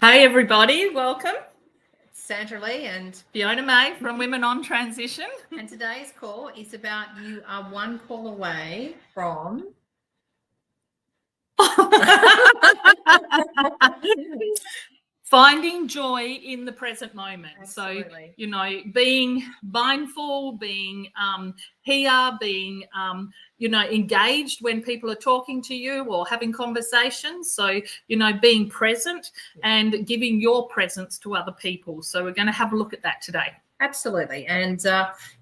Hi, everybody. Welcome. Sandra Lee and Fiona May from Women on Transition. and today's call is about you are one call away from Finding joy in the present moment. Absolutely. So, being mindful, being here, being, engaged when people are talking to you or having conversations. So, being present and giving your presence to other people. So we're going to have a look at that today. Absolutely. And,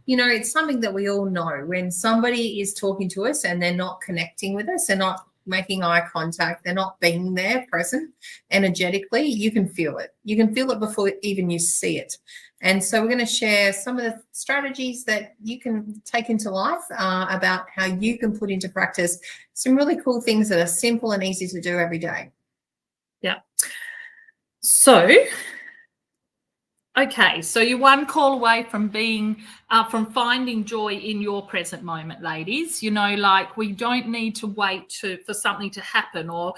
it's something that we all know when somebody is talking to us and they're not connecting with us, they're not making eye contact, they're not being there present energetically, you can feel it. You can feel it before even you see it. And so we're going to share some of the strategies that you can take into life about how you can put into practice some really cool things that are simple and easy to do every day. Yeah. So you're one call away from from finding joy in your present moment, ladies. We don't need to wait for something to happen or,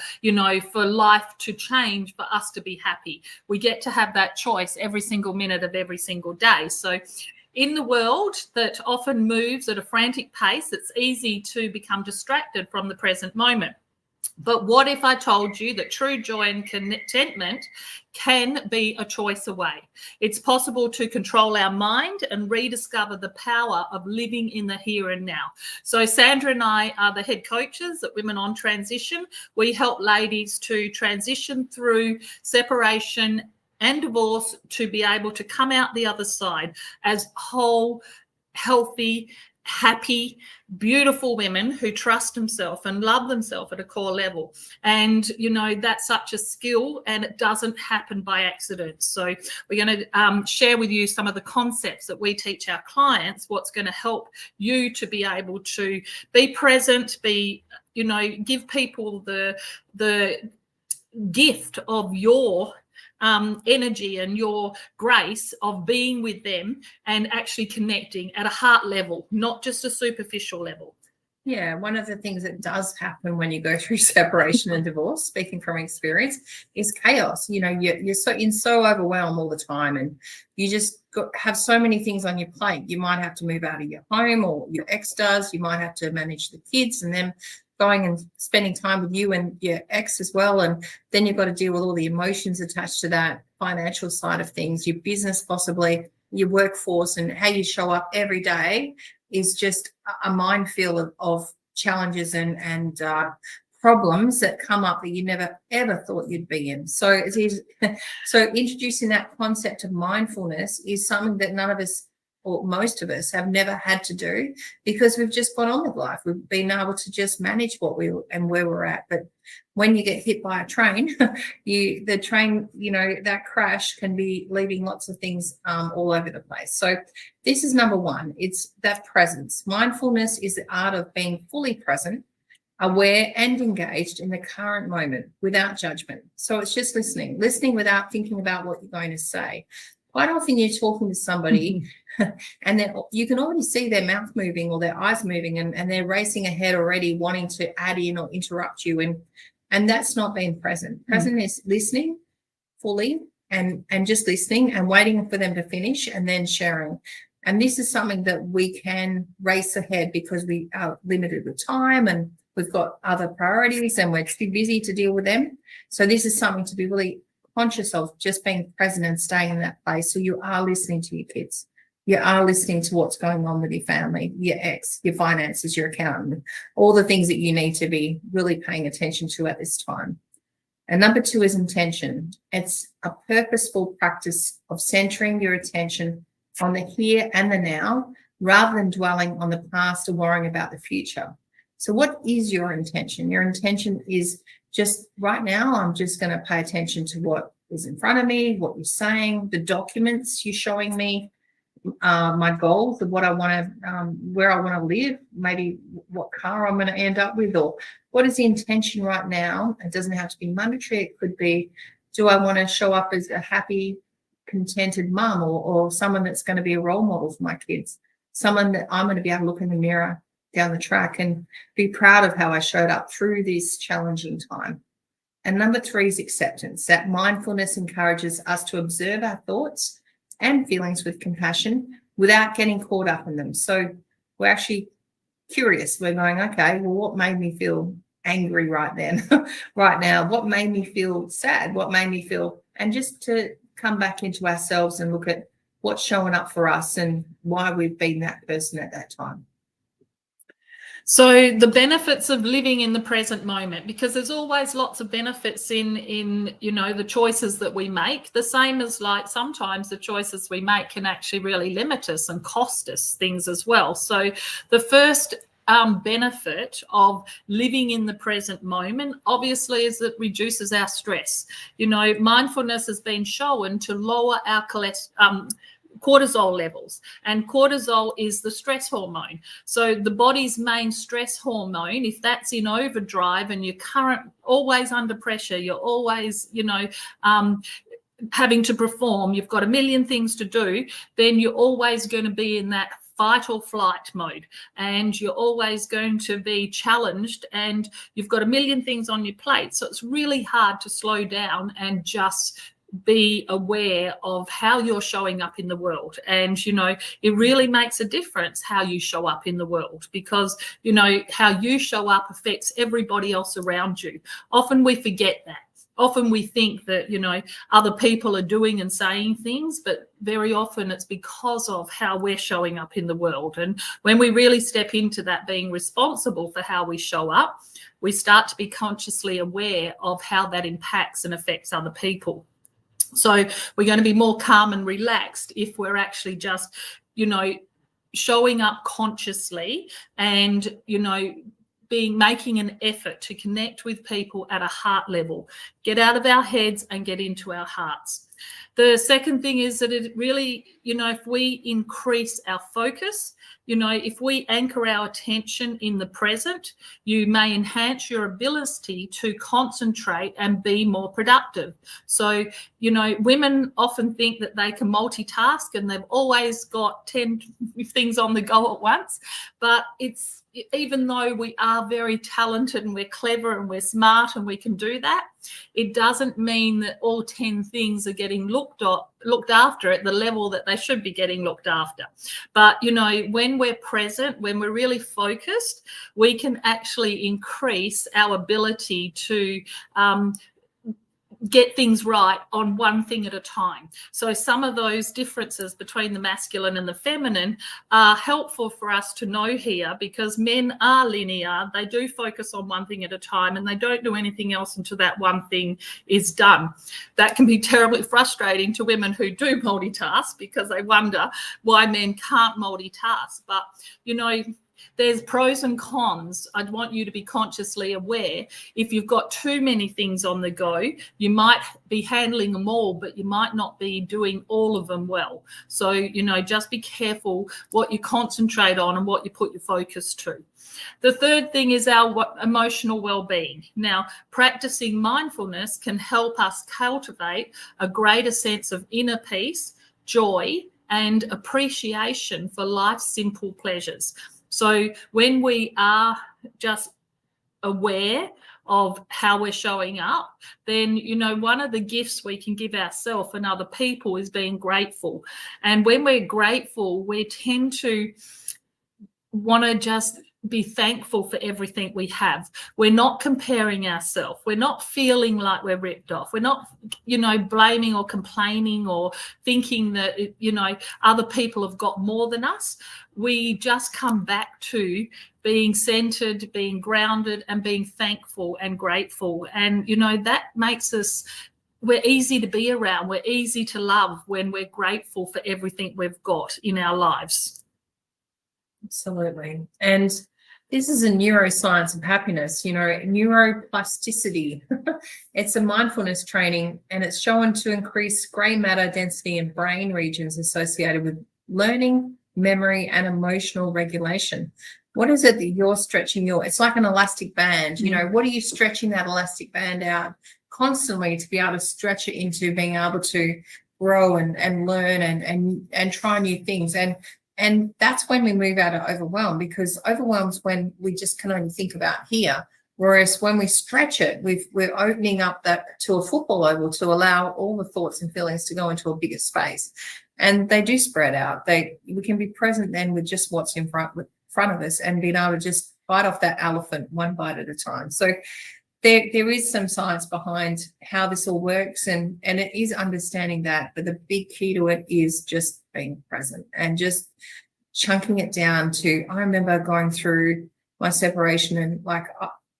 for life to change for us to be happy. We get to have that choice every single minute of every single day. So in the world that often moves at a frantic pace, it's easy to become distracted from the present moment. But what if I told you that true joy and contentment can be a choice away? It's possible to control our mind and rediscover the power of living in the here and now. So Sandra and I are the head coaches at Women on Transition. We help ladies to transition through separation and divorce to be able to come out the other side as whole, healthy, happy, beautiful women who trust themselves and love themselves at a core level. And, that's such a skill and it doesn't happen by accident. So we're going to share with you some of the concepts that we teach our clients, what's going to help you to be able to be present, give people the gift of your energy and your grace of being with them and actually connecting at a heart level, not just a superficial level. Yeah, one of the things that does happen when you go through separation and divorce, speaking from experience, is chaos. You're so overwhelmed all the time, and you just have so many things on your plate. You might have to move out of your home, or your ex does. You might have to manage the kids, and then going and spending time with you and your ex as well. And then you've got to deal with all the emotions attached to that, financial side of things, your business, possibly your workforce, and how you show up every day is just a minefield of challenges and problems that come up that you never ever thought you'd be in. So it is. So introducing that concept of mindfulness is something that none of us, or most of us, have never had to do because we've just gone on with life. We've been able to just manage what we and where we're at. But when you get hit by a train, the train, that crash can be leaving lots of things all over the place. So this is number one. It's that presence. Mindfulness is the art of being fully present, aware and engaged in the current moment without judgment. So it's just listening without thinking about what you're going to say. Quite often you're talking to somebody and then you can already see their mouth moving or their eyes moving and they're racing ahead already, wanting to add in or interrupt you. And that's not being present. Present is listening fully and just listening and waiting for them to finish and then sharing. And this is something that we can race ahead because we are limited with time and we've got other priorities and we're too busy to deal with them. So this is something to be really conscious of, just being present and staying in that place. So you are listening to your kids. You are listening to what's going on with your family, your ex, your finances, your accountant, all the things that you need to be really paying attention to at this time. And number two is intention. It's a purposeful practice of centering your attention on the here and the now, rather than dwelling on the past or worrying about the future. So what is your intention? Your intention is just right now, I'm just going to pay attention to what is in front of me, what you're saying, the documents you're showing me, my goals of what I want to, where I want to live, maybe what car I'm going to end up with, or what is the intention right now? It doesn't have to be monetary. It could be, do I want to show up as a happy, contented mum or someone that's going to be a role model for my kids, someone that I'm going to be able to look in the mirror down the track and be proud of how I showed up through this challenging time. And number 3 is acceptance. That mindfulness encourages us to observe our thoughts and feelings with compassion without getting caught up in them. So we're actually curious. We're going, okay, well, what made me feel angry right then, right now? What made me feel sad? What made me feel, and just to come back into ourselves and look at what's showing up for us and why we've been that person at that time. So the benefits of living in the present moment, because there's always lots of benefits in you know, the choices that we make, the same as like sometimes the choices we make can actually really limit us and cost us things as well. So the first benefit of living in the present moment obviously is that reduces our stress. You know, mindfulness has been shown to lower our cortisol levels, and cortisol is the stress hormone. So the body's main stress hormone, if that's in overdrive and you're always under pressure, you're always, you know, having to perform, you've got a million things to do, then you're always going to be in that fight or flight mode, and you're always going to be challenged, and you've got a million things on your plate. So it's really hard to slow down and just be aware of how you're showing up in the world. And, you know, it really makes a difference how you show up in the world, because, you know, how you show up affects everybody else around you. Often we forget that. Often we think that, you know, other people are doing and saying things, but very often it's because of how we're showing up in the world. And when we really step into that, being responsible for how we show up, we start to be consciously aware of how that impacts and affects other people. So we're going to be more calm and relaxed if we're actually just, you know, showing up consciously and, you know, making an effort to connect with people at a heart level, get out of our heads and get into our hearts. The second thing is that it really, you know, if we increase our focus, you know, if we anchor our attention in the present, you may enhance your ability to concentrate and be more productive. So, you know, women often think that they can multitask and they've always got 10 things on the go at once, but it's, even though we are very talented and we're clever and we're smart and we can do that, it doesn't mean that all 10 things are getting looked after at the level that they should be getting looked after. But, you know, when we're present, when we're really focused, we can actually increase our ability to get things right on one thing at a time. So some of those differences between the masculine and the feminine are helpful for us to know here, because men are linear. They do focus on one thing at a time and they don't do anything else until that one thing is done. That can be terribly frustrating to women who do multitask, because they wonder why men can't multitask. But, you know, there's pros and cons. I'd want you to be consciously aware. If you've got too many things on the go, you might be handling them all, but you might not be doing all of them well. So, you know, just be careful what you concentrate on and what you put your focus to. The third thing is our emotional well-being. Now, practicing mindfulness can help us cultivate a greater sense of inner peace, joy, and appreciation for life's simple pleasures. So when we are just aware of how we're showing up, then, you know, one of the gifts we can give ourselves and other people is being grateful. And when we're grateful, we tend to want to just be thankful for everything we have. We're not comparing ourselves. We're not feeling like we're ripped off. We're not, you know, blaming or complaining or thinking that, you know, other people have got more than us. We just come back to being centered, being grounded, and being thankful and grateful. And, you know, that makes us, we're easy to be around. We're easy to love when we're grateful for everything we've got in our lives. Absolutely. And this is a neuroscience of happiness, you know, neuroplasticity. It's a mindfulness training, and it's shown to increase gray matter density in brain regions associated with learning, memory, and emotional regulation. What is it that you're stretching it's like an elastic band, you know, what are you stretching that elastic band out constantly to be able to stretch it into being able to grow and learn and try new things. And that's when we move out of overwhelm, because overwhelm's when we just can only think about here. Whereas when we stretch it, we're opening up that to a football oval to allow all the thoughts and feelings to go into a bigger space. And they do spread out. We can be present then with just what's in front of us and being able to just bite off that elephant one bite at a time. So there is some science behind how this all works, and it is understanding that. But the big key to it is just being present and just chunking it down to, I remember going through my separation and like,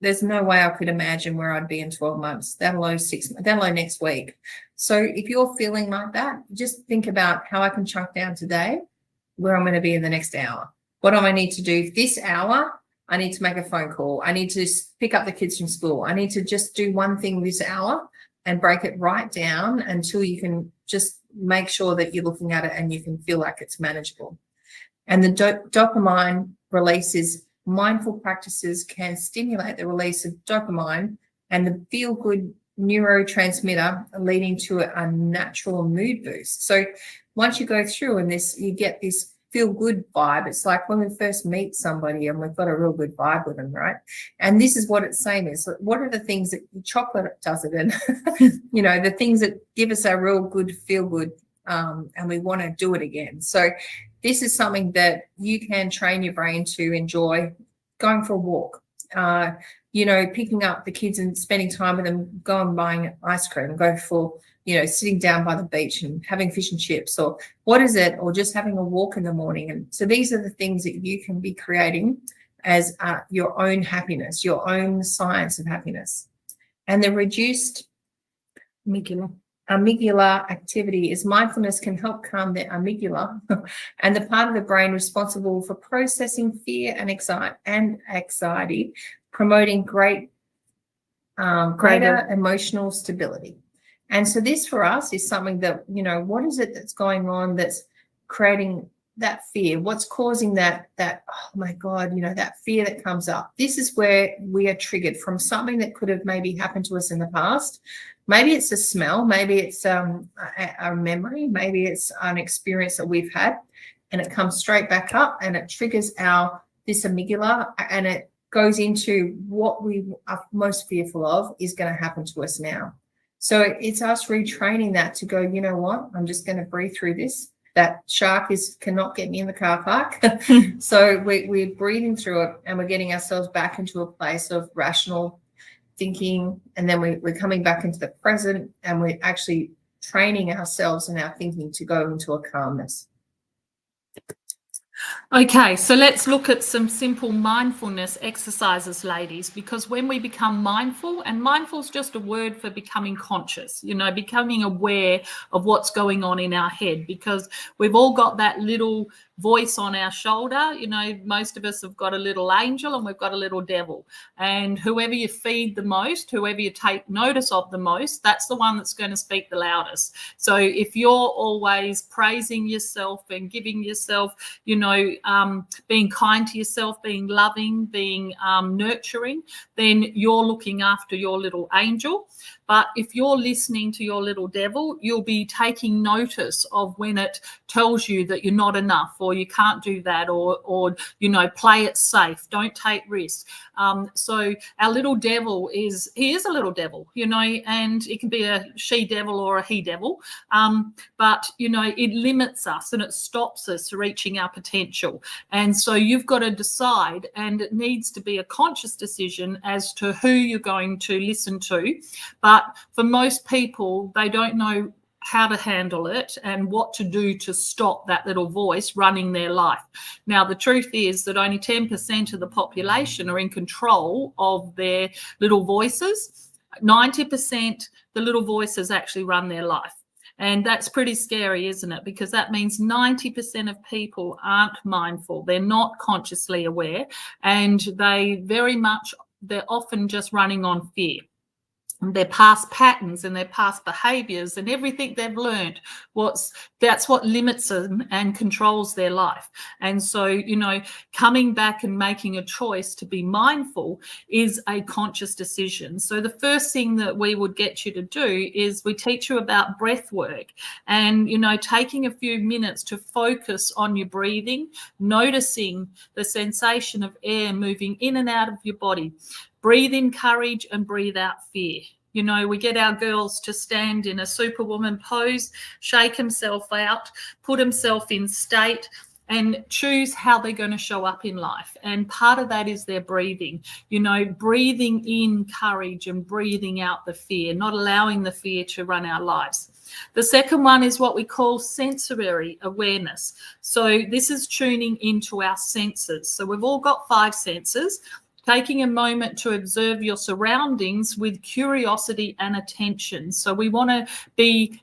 there's no way I could imagine where I'd be in 12 months, let alone 6 months, let alone next week. So if you're feeling like that, just think about how I can chunk down today, where I'm going to be in the next hour. What do I need to do this hour? I need to make a phone call. I need to pick up the kids from school. I need to just do one thing this hour and break it right down until you can just make sure that you're looking at it and you can feel like it's manageable. And the dopamine releases, mindful practices can stimulate the release of dopamine and the feel-good neurotransmitter, leading to a natural mood boost. So once you go through and you get this feel-good vibe. It's like when we first meet somebody and we've got a real good vibe with them, right? And this is what it's saying is, what are the things that chocolate does it in? The things that give us a real good feel-good, and we want to do it again. So this is something that you can train your brain to enjoy. Going for a walk, picking up the kids and spending time with them, go and buying ice cream, go for, sitting down by the beach and having fish and chips, or what is it, or just having a walk in the morning. And so these are the things that you can be creating as your own happiness, your own science of happiness. And the reduced amygdala activity is mindfulness can help calm the amygdala and the part of the brain responsible for processing fear and anxiety, promoting greater emotional stability. And so this for us is something that, what is it that's going on that's creating that fear? What's causing that, oh my God, that fear that comes up? This is where we are triggered from something that could have maybe happened to us in the past. Maybe it's a smell, maybe it's a memory, maybe it's an experience that we've had, and it comes straight back up and it triggers this amygdala, and it goes into what we are most fearful of is going to happen to us now. So it's us retraining that to go, you know what, I'm just going to breathe through this. That shark cannot get me in the car park. So we're breathing through it, and we're getting ourselves back into a place of rational thinking, and then we're coming back into the present, and we're actually training ourselves and our thinking to go into a calmness. Okay, so let's look at some simple mindfulness exercises, ladies, because when we become mindful, and mindful is just a word for becoming conscious, becoming aware of what's going on in our head, because we've all got that little voice on our shoulder. Most of us have got a little angel and we've got a little devil, and whoever you feed the most, whoever you take notice of the most, that's the one that's going to speak the loudest. So if you're always praising yourself and giving yourself, being kind to yourself, being loving, being nurturing, then you're looking after your little angel. But if you're listening to your little devil, you'll be taking notice of when it tells you that you're not enough, or you can't do that, or play it safe, don't take risks. So our little devil he is a little devil, and it can be a she devil or a he devil. But it limits us and it stops us reaching our potential. And so you've got to decide, and it needs to be a conscious decision as to who you're going to listen to. But for most people, they don't know how to handle it and what to do to stop that little voice running their life. Now, the truth is that only 10% of the population are in control of their little voices. 90%, the little voices actually run their life. And that's pretty scary, isn't it? Because that means 90% of people aren't mindful. They're not consciously aware, and they're often just running on fear. Their past patterns and their past behaviors and everything they've learned, that's what limits them and controls their life. And so, coming back and making a choice to be mindful is a conscious decision. So the first thing that we would get you to do is we teach you about breath work, and, taking a few minutes to focus on your breathing, noticing the sensation of air moving in and out of your body. breathe in courage and breathe out fear. You know, we get our girls to stand in a superwoman pose, shake himself out, put himself in state, and choose how they're going to show up in life. And part of that is their breathing, you know, breathing in courage and breathing out the fear, not allowing the fear to run our lives. The second one is what we call sensory awareness. So this is tuning into our senses. So we've all got 5 senses. Taking a moment to observe your surroundings with curiosity and attention. So we want to be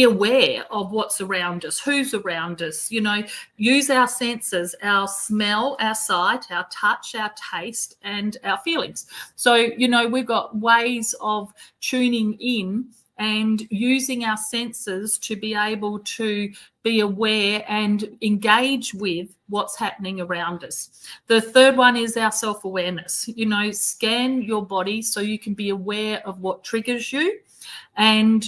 aware of what's around us, who's around us, you know, use our senses, our smell, our sight, our touch, our taste, and our feelings. So, you know, we've got ways of tuning in and using our senses to be able to be aware and engage with what's happening around us. The third one is our self-awareness. You know, scan your body so you can be aware of what triggers you, and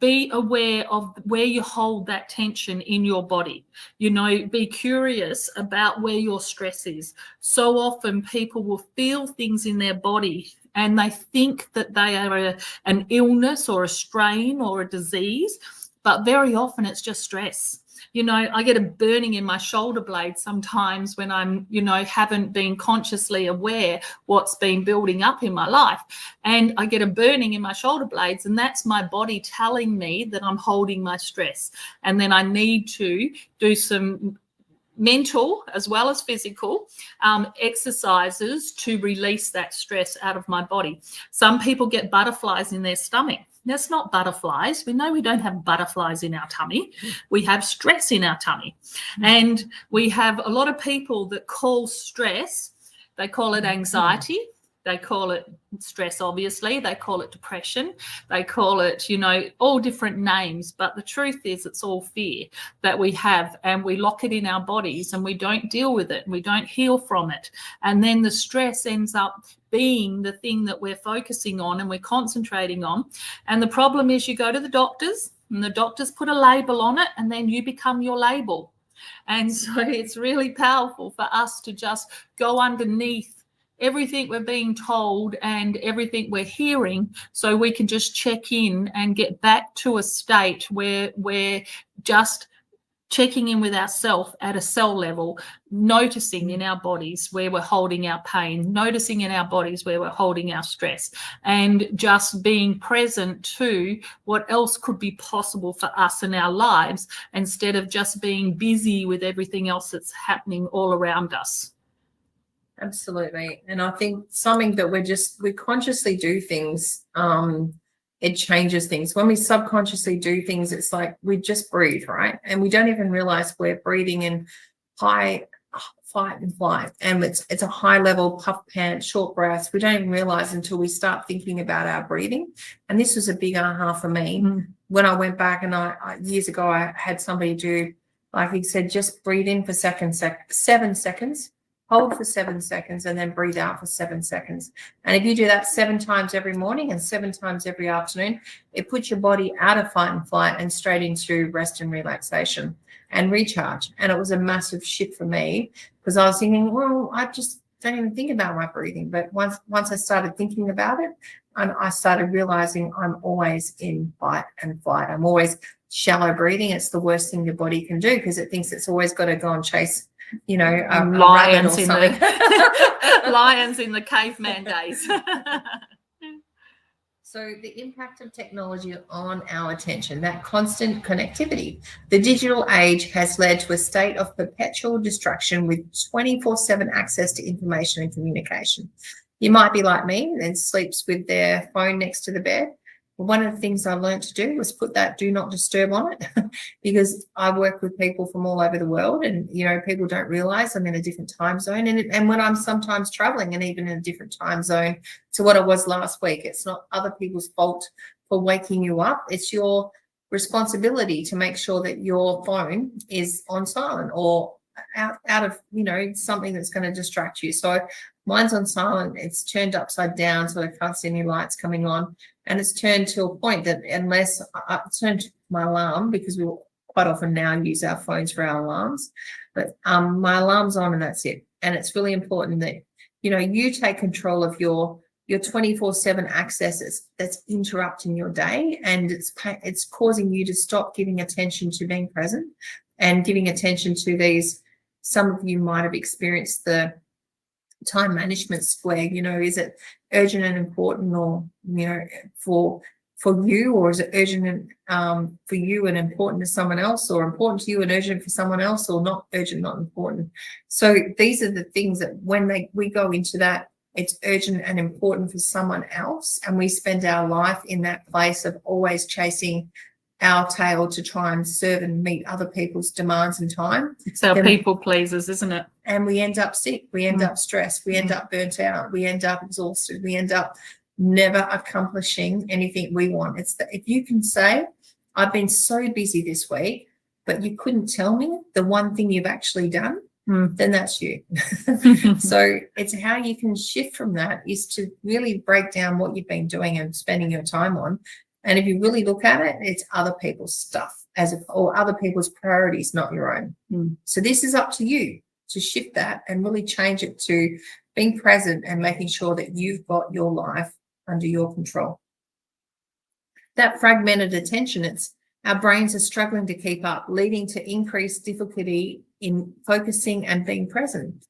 be aware of where you hold that tension in your body. You know, be curious about where your stress is. So often people will feel things in their body and they think that they are an illness or a strain or a disease, but very often it's just stress. You know, I get a burning in my shoulder blade sometimes when I'm, you know, haven't been consciously aware what's been building up in my life. And I get a burning in my shoulder blades, and that's my body telling me that I'm holding my stress. And then I need to do some mental as well as physical exercises to release that stress out of my body. Some people get butterflies in their stomach. That's not butterflies. We know we don't have butterflies in our tummy. We have stress in our tummy. And we have a lot of people that call stress, they call it anxiety. They call it stress, obviously. They call it depression. They call it, you know, all different names. But the truth is it's all fear that we have, and we lock it in our bodies and we don't deal with it. And we don't heal from it. And then the stress ends up being the thing that we're focusing on and we're concentrating on. And the problem is you go to the doctors and the doctors put a label on it, and then you become your label. And so it's really powerful for us to just go underneath everything we're being told and everything we're hearing, so we can just check in and get back to a state where we're just checking in with ourselves at a cell level, noticing in our bodies where we're holding our pain, noticing in our bodies where we're holding our stress, and just being present to what else could be possible for us in our lives, instead of just being busy with everything else that's happening all around us. Absolutely. And I think something that we consciously do things, it changes things. When we subconsciously do things, it's like we just breathe, right? And we don't even realize we're breathing in high fight and flight. And it's a high level puff pant, short breaths. We don't even realize until we start thinking about our breathing. And this was a big aha for me. When I went back and I years ago, I had somebody do, like he said, just breathe in for 7 seconds. Hold for 7 seconds and then breathe out for 7 seconds. And if you do that 7 times every morning and 7 times every afternoon, it puts your body out of fight and flight and straight into rest and relaxation and recharge. And it was a massive shift for me, because I was thinking, well, I just don't even think about my breathing. But once I started thinking about it, and I started realizing I'm always in fight and flight. I'm always shallow breathing. It's the worst thing your body can do, because it thinks it's always got to go and chase, you know, lions or something. Lions in the caveman days. So the impact of technology on our attention, that constant connectivity. The digital age has led to a state of perpetual distraction with 24/7 access to information and communication. You might be like me and sleeps with their phone next to the bed. One of the things I learned to do was put that do not disturb on it, because I work with people from all over the world, and, you know, people don't realize I'm in a different time zone. And when I'm sometimes traveling and even in a different time zone to what I was last week, it's not other people's fault for waking you up. It's your responsibility to make sure that your phone is on silent or out of, you know, something that's going to distract you. So mine's on silent. It's turned upside down so I can't see any lights coming on. And it's turned to a point that unless I turned my alarm, because we quite often now use our phones for our alarms, but my alarm's on and that's it. And it's really important that you know, you take control of your 24/7 accesses that's interrupting your day, and it's causing you to stop giving attention to being present and giving attention to these. Some of you might have experienced the time management square. You know, is it urgent and important, or, you know, for you, or is it urgent and for you and important to someone else, or important to you and urgent for someone else, or not urgent, not important? So these are the things that when we go into that, it's urgent and important for someone else, and we spend our life in that place of always chasing our tail to try and serve and meet other people's demands and time. It's our people pleasers, isn't it? And we end up sick, we end up stressed, we end up burnt out, we end up exhausted, we end up never accomplishing anything we want. It's that if you can say, I've been so busy this week, but you couldn't tell me the one thing you've actually done, then that's you. So it's how you can shift from that is to really break down what you've been doing and spending your time on. And if you really look at it, it's other people's stuff or other people's priorities, not your own. So this is up to you to shift that and really change it to being present and making sure that you've got your life under your control. That fragmented attention, it's our brains are struggling to keep up, leading to increased difficulty in focusing and being present.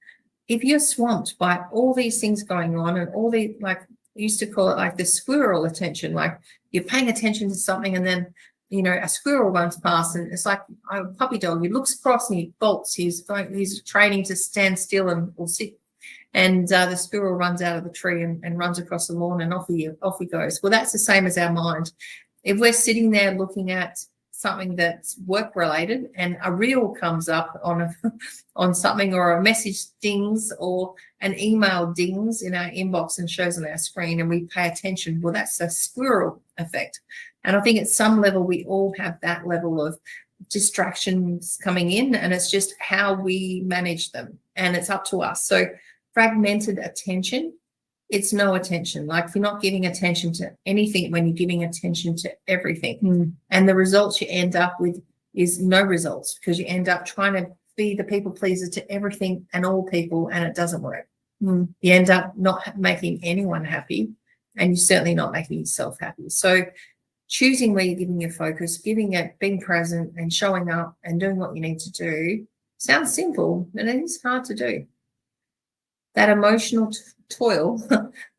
If you're swamped by all these things going on and all the, like, I used to call it like the squirrel attention, like you're paying attention to something and then, you know, a squirrel runs past and it's like a puppy dog. He looks across and he bolts. He's training to stand still and or sit. And the squirrel runs out of the tree and runs across the lawn and off he goes. Well, that's the same as our mind. If we're sitting there looking at something that's work related and a reel comes up on something, or a message dings or an email dings in our inbox and shows on our screen, and we pay attention, well, that's a squirrel effect. And I think at some level we all have that level of distractions coming in, and it's just how we manage them, and it's up to us. So fragmented attention, it's no attention. Like you're not giving attention to anything when you're giving attention to everything. And the results you end up with is no results, because you end up trying to be the people pleaser to everything and all people, and it doesn't work. You end up not making anyone happy, and you're certainly not making yourself happy. So choosing where you're giving your focus, giving it, being present and showing up and doing what you need to do sounds simple, but it is hard to do. That emotional toil,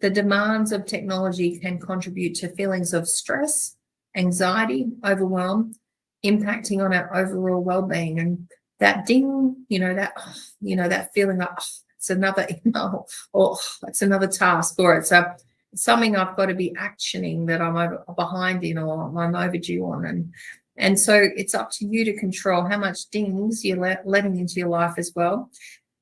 the demands of technology can contribute to feelings of stress, anxiety, overwhelm, impacting on our overall well-being. And that ding, that feeling like, it's another email, or it's another task, or it's something I've got to be actioning that I'm behind in, or I'm overdue on. And so it's up to you to control how much dings you're letting into your life as well.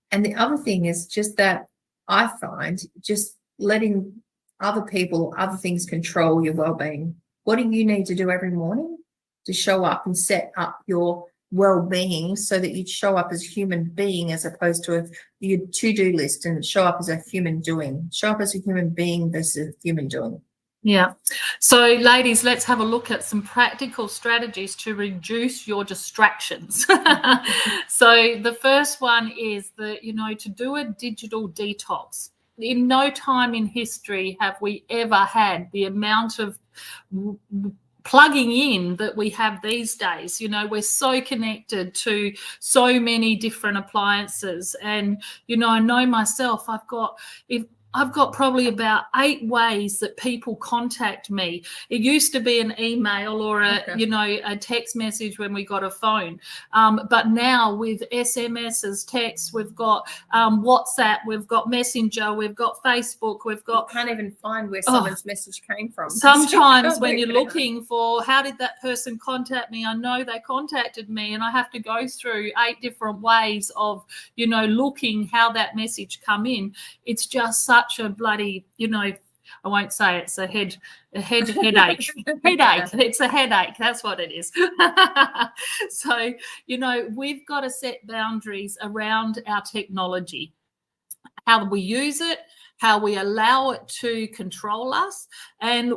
And the other thing is just that I find just letting other people, other things control your well-being. What do you need to do every morning to show up and set up your well-being so that you show up as a human being, as opposed to your to-do list, and show up as a human doing? Show up as a human being versus a human doing. Yeah. So, ladies, let's have a look at some practical strategies to reduce your distractions. So the first one is to do a digital detox. In no time in history have we ever had the amount of plugging in that we have these days. We're so connected to so many different appliances, and I know myself, I've got probably about 8 ways that people contact me. It used to be an email or a text message when we got a phone. But now with SMSs, texts, we've got WhatsApp, we've got Messenger, we've got Facebook, we've got... You can't even find where someone's message came from. Sometimes when you're looking for, how did that person contact me? I know they contacted me, and I have to go through 8 different ways of, looking how that message come in. It's just such a bloody, I won't say it's a headache. Headache. It's a headache. That's what it is. So, we've got to set boundaries around our technology, how we use it, how we allow it to control us. And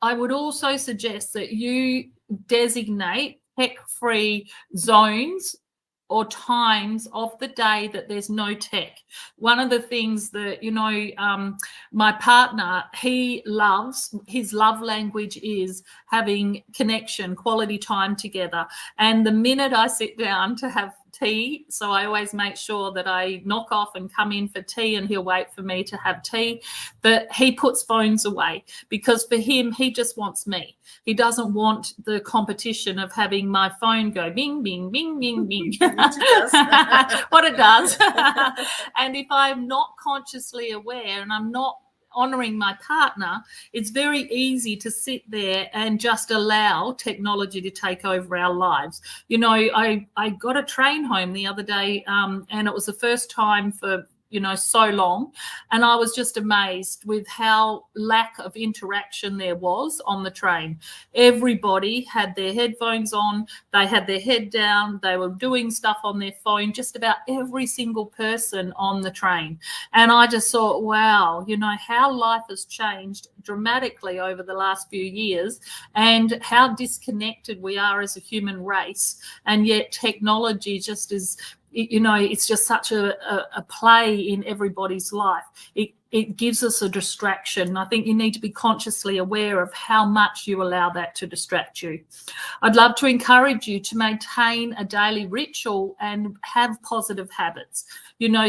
I would also suggest that you designate tech-free zones or times of the day that there's no tech. One of the things that, my partner, his love language is having connection, quality time together. And the minute I sit down to have tea, so I always make sure that I knock off and come in for tea, and he'll wait for me to have tea, but he puts phones away, because for him, he just wants me. He doesn't want the competition of having my phone go bing, bing, bing, bing, bing. What it does. And if I'm not consciously aware and I'm not honoring my partner, it's very easy to sit there and just allow technology to take over our lives. I got a train home the other day, and it was the first time for so long, and I was just amazed with how lack of interaction there was on the train. Everybody had their headphones on, they had their head down, they were doing stuff on their phone, just about every single person on the train. And I just thought, wow, how life has changed dramatically over the last few years, and how disconnected we are as a human race. And yet technology just is, it's just such a play in everybody's life. It gives us a distraction. I think you need to be consciously aware of how much you allow that to distract you. I'd love to encourage you to maintain a daily ritual and have positive habits.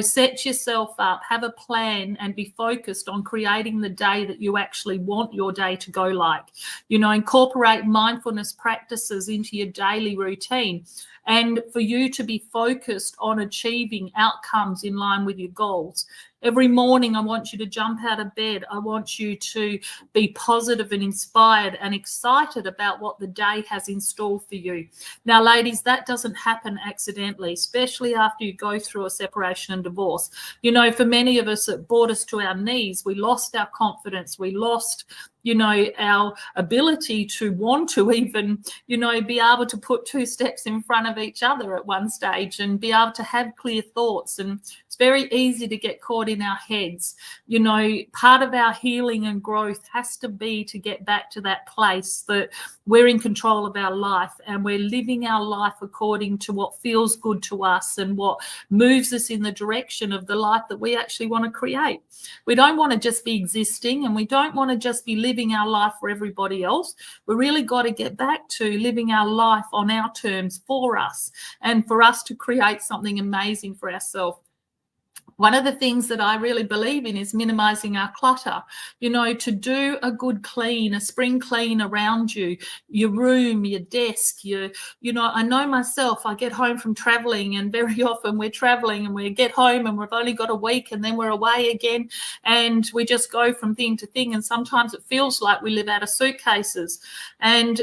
Set yourself up, have a plan, and be focused on creating the day that you actually want your day to go like. Incorporate mindfulness practices into your daily routine, and for you to be focused on achieving outcomes in line with your goals. Every morning, I want you to jump out of bed. I want you to be positive and inspired and excited about what the day has in store for you. Now, ladies, that doesn't happen accidentally, especially after you go through a separation and divorce. For many of us, it brought us to our knees. We lost our confidence. We lost our ability to want to even, be able to put two steps in front of each other at one stage and be able to have clear thoughts. And it's very easy to get caught in our heads. Part of our healing and growth has to be to get back to that place that we're in control of our life and we're living our life according to what feels good to us and what moves us in the direction of the life that we actually want to create. We don't want to just be existing, and we don't want to just be living our life for everybody else. We really got to get back to living our life on our terms for us, and for us to create something amazing for ourselves. One of the things that I really believe in is minimizing our clutter. To do a good clean, a spring clean around you, your room, your desk, I know myself, I get home from traveling, and very often we're traveling and we get home and we've only got a week and then we're away again, and we just go from thing to thing. And sometimes it feels like we live out of suitcases. And,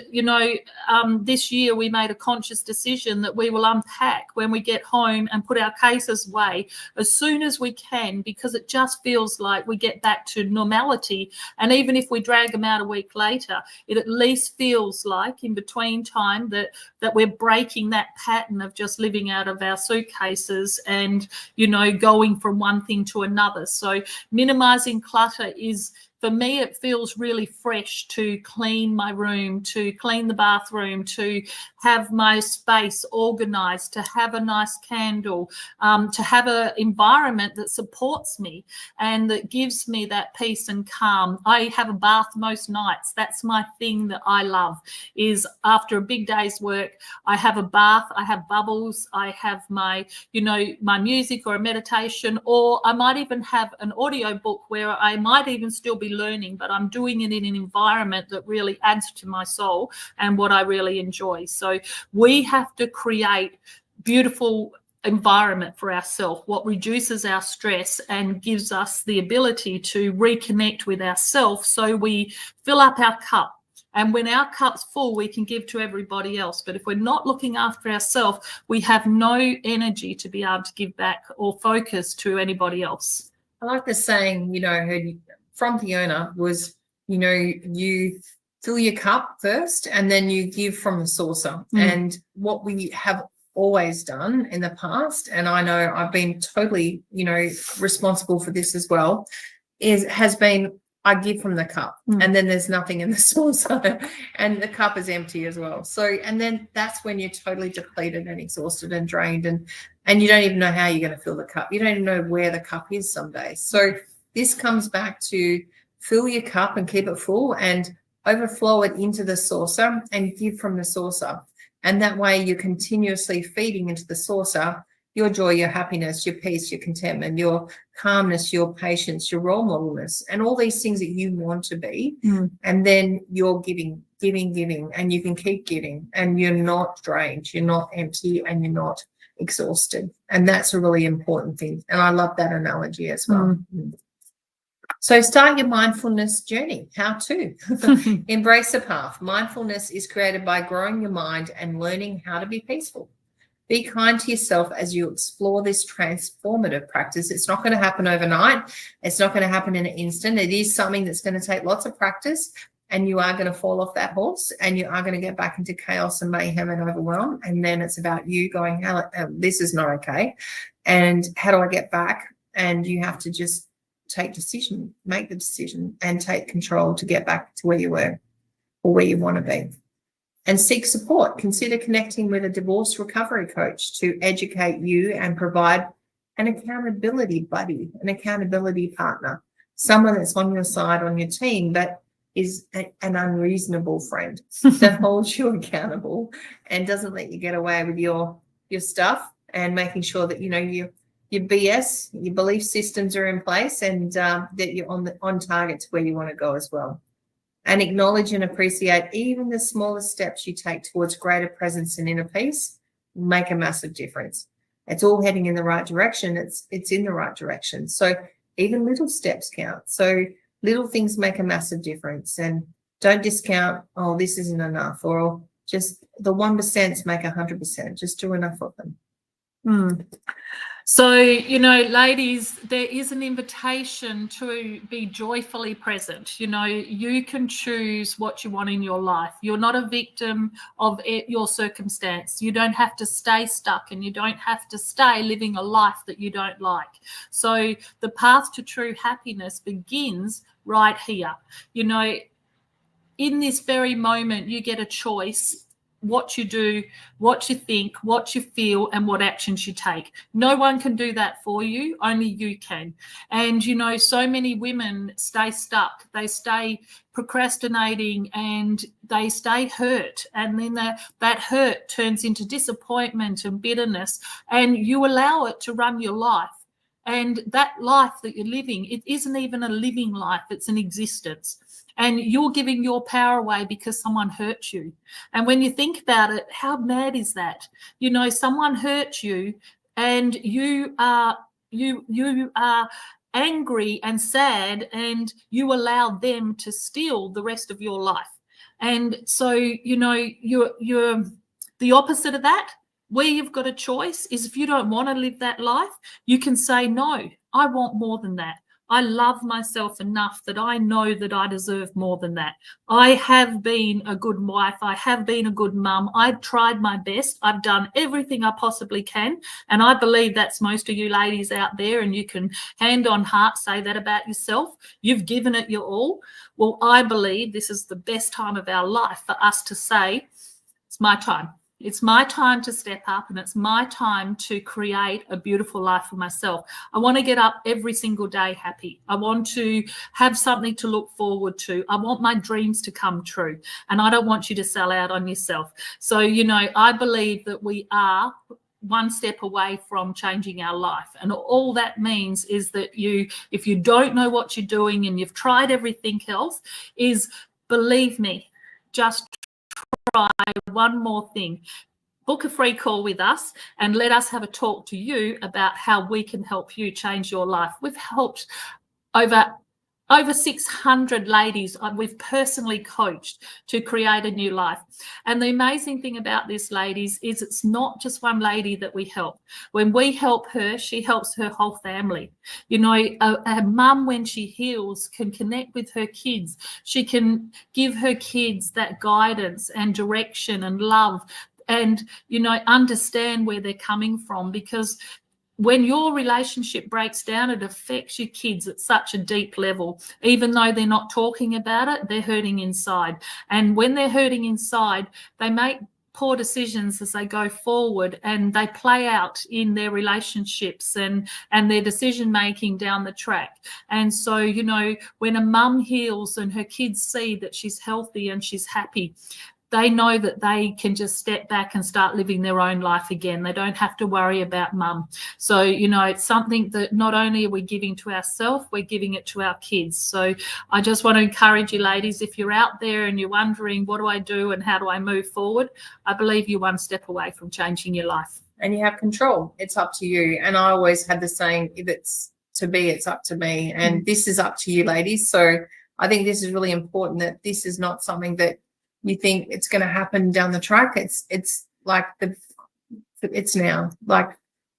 this year we made a conscious decision that we will unpack when we get home and put our cases away as soon as we can, because it just feels like we get back to normality. And even if we drag them out a week later, it at least feels like in between time that we're breaking that pattern of just living out of our suitcases and, going from one thing to another. So minimizing clutter is, for me, it feels really fresh to clean my room, to clean the bathroom, to have my space organized, to have a nice candle, to have an environment that supports me and that gives me that peace and calm. I have a bath most nights. That's my thing that I love, is after a big day's work, I have a bath, I have bubbles, I have my, my music or a meditation, or I might even have an audio book where I might even still be learning, but I'm doing it in an environment that really adds to my soul and what I really enjoy. So we have to create beautiful environment for ourselves, what reduces our stress and gives us the ability to reconnect with ourselves, so we fill up our cup. And when our cup's full, we can give to everybody else. But if we're not looking after ourselves, we have no energy to be able to give back or focus to anybody else. I like the saying, heard from Fiona, was, you fill your cup first and then you give from the saucer. And what we have always done in the past, and I know I've been totally, responsible for this as well, has been, I give from the cup, and then there's nothing in the saucer, and the cup is empty as well. So, and then that's when you're totally depleted and exhausted and drained, and you don't even know how you're going to fill the cup. You don't even know where the cup is some days. So this comes back to fill your cup and keep it full, and overflow it into the saucer and give from the saucer. And that way you're continuously feeding into the saucer your joy, your happiness, your peace, your contentment, your calmness, your patience, your role modelness, and all these things that you want to be. And then you're giving, and you can keep giving, and you're not drained, you're not empty, and you're not exhausted. And that's a really important thing. And I love that analogy as well. So start your mindfulness journey. How to embrace the path. Mindfulness is created by growing your mind and learning how to be peaceful. Be kind to yourself as you explore this transformative practice. It's not going to happen overnight. It's not going to happen in an instant. It is something that's going to take lots of practice, and you are going to fall off that horse, and you are going to get back into chaos and mayhem and overwhelm. And then it's about you going, this is not okay. And how do I get back? And you have to just make the decision and take control to get back to where you were or where you want to be. And seek support. Consider connecting with a divorce recovery coach to educate you and provide an accountability buddy, an accountability partner, someone that's on your side, on your team, that is an unreasonable friend that holds you accountable and doesn't let you get away with your stuff, and making sure that, you know, your BS, your belief systems are in place, and that you're on target to where you want to go as well. And acknowledge and appreciate even the smallest steps you take towards greater presence and inner peace make a massive difference. It's all heading in the right direction. It's in the right direction. So even little steps count. So little things make a massive difference. And don't discount, oh, this isn't enough, or just the 1% make 100%. Just do enough of them. So, you know, ladies, there is an invitation to be joyfully present. You know, you can choose what you want in your life. You're not a victim of your circumstance. You don't have to stay stuck, and you don't have to stay living a life that you don't like. So the path to true happiness begins right here. You know, in this very moment, you get a choice what you do, what you think, what you feel, and what actions you take. No one can do that for you, only you can. And, you know, so many women stay stuck, they stay procrastinating, and they stay hurt. And then that hurt turns into disappointment and bitterness, and you allow it to run your life. And that life that you're living, it isn't even a living life, it's an existence. And you're giving your power away because someone hurt you. And when you think about it, how mad is that? You know, someone hurt you, and you are angry and sad, and you allow them to steal the rest of your life. And so, you know, you're the opposite of that. Where you've got a choice is, if you don't want to live that life, you can say, no, I want more than that. I love myself enough that I know that I deserve more than that. I have been a good wife. I have been a good mum. I've tried my best. I've done everything I possibly can. And I believe that's most of you ladies out there, and you can hand on heart say that about yourself. You've given it your all. Well, I believe this is the best time of our life for us to say, it's my time. It's my time to step up, and it's my time to create a beautiful life for myself. I want to get up every single day happy. I want to have something to look forward to. I want my dreams to come true, and I don't want you to sell out on yourself. So, you know, I believe that we are one step away from changing our life. And all that means is that if you don't know what you're doing and you've tried everything else, is, believe me, just try one more thing. Book a free call with us and let us have a talk to you about how we can help you change your life. We've helped over 600 ladies we've personally coached to create a new life. And the amazing thing about this, ladies, is it's not just one lady that we help. When we help her, she helps her whole family. You know, a mum, when she heals, can connect with her kids. She can give her kids that guidance and direction and love, and, you know, understand where they're coming from, because when your relationship breaks down, it affects your kids at such a deep level. Even though they're not talking about it, they're hurting inside. And when they're hurting inside, they make poor decisions as they go forward, and they play out in their relationships and their decision making down the track. And so, you know, when a mum heals and her kids see that she's healthy and she's happy, they know that they can just step back and start living their own life again. They don't have to worry about mum. So, you know, it's something that not only are we giving to ourselves, we're giving it to our kids. So I just want to encourage you ladies, if you're out there and you're wondering, what do I do and how do I move forward? I believe you're one step away from changing your life. And you have control. It's up to you. And I always had the saying, if it's to be, it's up to me. And this is up to you, ladies. So I think this is really important, that this is not something that you think it's going to happen down the track. It's like it's now. Like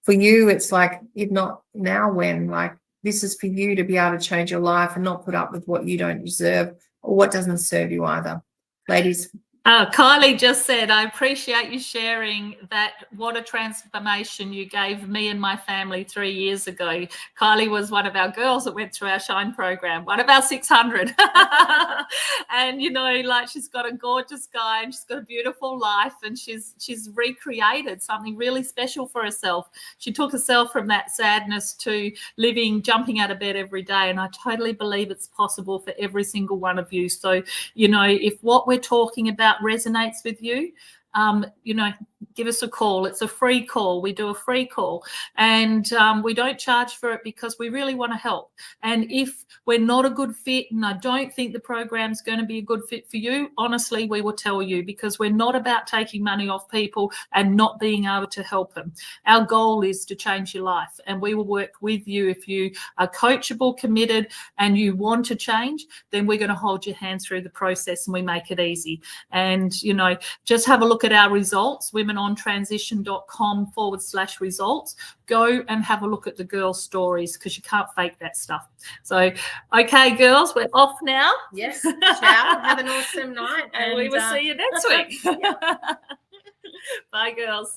for you, it's like, if not now, when? Like, this is for you to be able to change your life and not put up with what you don't deserve or what doesn't serve you either. Ladies. Kylie just said, I appreciate you sharing that. What a transformation you gave me and my family 3 years ago. Kylie was one of our girls that went through our Shine program, one of our 600. And, you know, like, she's got a gorgeous guy and she's got a beautiful life, and she's recreated something really special for herself. She took herself from that sadness to living, jumping out of bed every day. And I totally believe it's possible for every single one of you. So, you know, if what we're talking about resonates with you, you know, give us a call. It's a free call. We do a free call, and we don't charge for it because we really want to help. And if we're not a good fit and I don't think the program's going to be a good fit for you, honestly, we will tell you, because we're not about taking money off people and not being able to help them. Our goal is to change your life, and we will work with you. If you are coachable, committed, and you want to change, then we're going to hold your hand through the process, and we make it easy. And, you know, just have a look at our results, womenontransition.com/results. Go and have a look at the girls' stories, because you can't fake that stuff. So, okay, girls, we're off now. Yes. Ciao. Have an awesome night. And we will see you next week. Bye, girls.